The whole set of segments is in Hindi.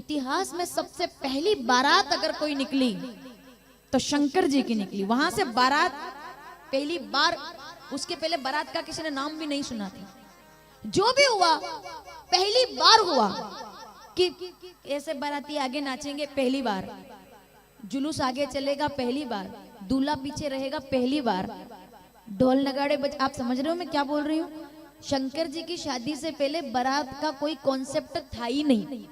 इतिहास में सबसे पहली बारात अगर कोई निकली तो शंकर जी की निकली। वहां से बारात पहली बार, उसके पहले बारात का किसी ने नाम भी नहीं सुना था। जो भी हुआ पहली बार हुआ कि ऐसे बाराती आगे नाचेंगे पहली बार, जुलूस आगे चलेगा पहली बार, दूल्हा पीछे रहेगा पहली बार, ढोल नगाड़े बज। आप समझ रहे हो मैं क्या बोल रही हूँ? शंकर जी की शादी से पहले बारात का कोई कॉन्सेप्ट था ही नहीं।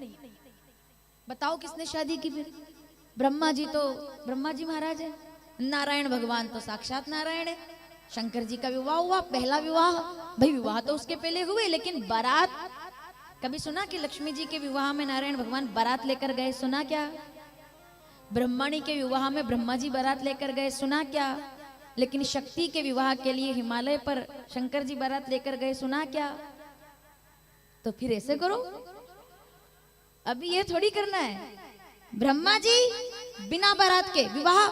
बताओ किसने शादी की फिर? ब्रह्मा जी तो ब्रह्मा जी महाराज है, नारायण भगवान तो साक्षात नारायण है। शंकर जी का विवाह हुआ, पहला विवाह। भाई विवाह तो उसके पहले हुए, लेकिन बारात कभी सुना कि लक्ष्मी जी के विवाह में नारायण भगवान बारात लेकर गए? सुना क्या? ब्रह्मणी के विवाह में ब्रह्मा जी बारात लेकर गए? सुना क्या? लेकिन शक्ति के विवाह के लिए हिमालय पर शंकर जी बारात लेकर गए? सुना क्या? तो फिर ऐसे करो, अभी ये थोड़ी करना है। ब्रह्मा जी बिना बारात के विवाह,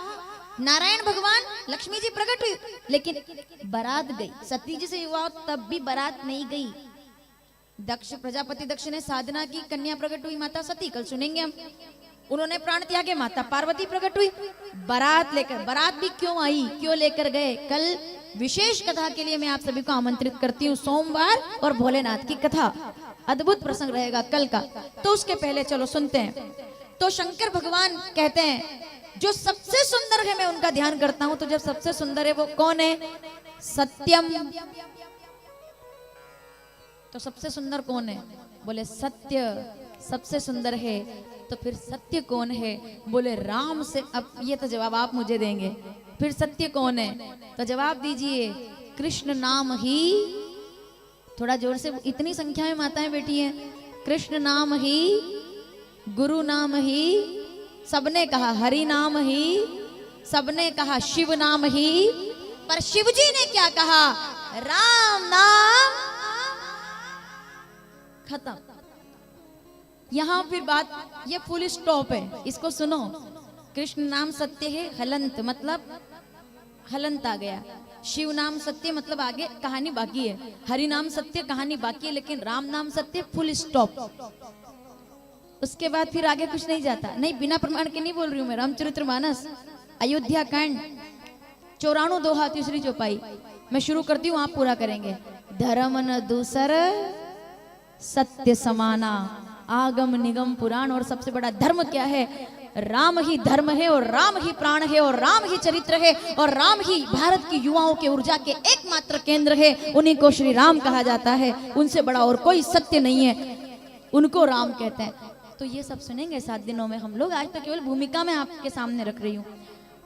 नारायण भगवान, लक्ष्मी जी प्रकट हुई, लेकिन बारात गई। सती जी से विवाह तब भी बारात नहीं गई। दक्ष प्रजापति दक्ष ने साधना की, कन्या प्रकट हुई माता सती, कल सुनेंगे हम। उन्होंने प्राण त्यागे, माता पार्वती प्रकट हुई। बारात लेकर, बारात भी क्यों आई, क्यों लेकर गए, कल विशेष कथा के लिए मैं आप सभी को आमंत्रित करती हूँ। सोमवार और भोलेनाथ की कथा, अद्भुत प्रसंग रहेगा कल का। तो उसके पहले चलो सुनते हैं। तो शंकर भगवान कहते हैं जो सबसे सुंदर है मैं उनका ध्यान करता हूं। तो जब सबसे सुंदर है वो कौन है? सत्यम। तो सबसे सुंदर कौन है? बोले सत्य सबसे सुंदर है। तो फिर सत्य कौन है? बोले राम से। अब ये तो जवाब आप मुझे देंगे, फिर सत्य कौन है? तो जवाब दीजिए, कृष्ण नाम ही। थोड़ा जोर से, इतनी संख्या में माताएं बैठी हैं। कृष्ण नाम ही, गुरु नाम ही, सबने कहा हरि नाम ही, सबने कहा शिव नाम ही, पर शिव जी ने क्या कहा? राम नाम। खत्म। यहां फिर बात, ये फुल स्टॉप है, इसको सुनो। कृष्ण नाम सत्य है, हलंत मतलब हलंत आ गया। शिव नाम सत्य मतलब आगे कहानी बाकी है। हरि नाम सत्य, कहानी बाकी है, लेकिन राम नाम सत्य, फुल स्टॉप। उसके बाद फिर आगे कुछ नहीं जाता। नहीं, बिना प्रमाण के नहीं बोल रही हूं मैं। रामचरितमानस, अयोध्या कांड, 94 दोहा, तीसरी चौपाई। मैं शुरू करती हूँ, आप पूरा करेंगे। धर्म न दूसर सत्य समाना, आगम निगम पुराण। और सबसे बड़ा धर्म क्या है? राम ही धर्म है, और राम ही प्राण है, और राम ही चरित्र है, और राम ही भारत की युवाओं के ऊर्जा के एकमात्र केंद्र है। उन्हीं को श्री राम कहा जाता है। उनसे बड़ा और कोई सत्य नहीं है, उनको राम कहते हैं। तो ये सब सुनेंगे 7 दिनों में हम लोग। आज तो केवल भूमिका में आपके सामने रख रही हूँ।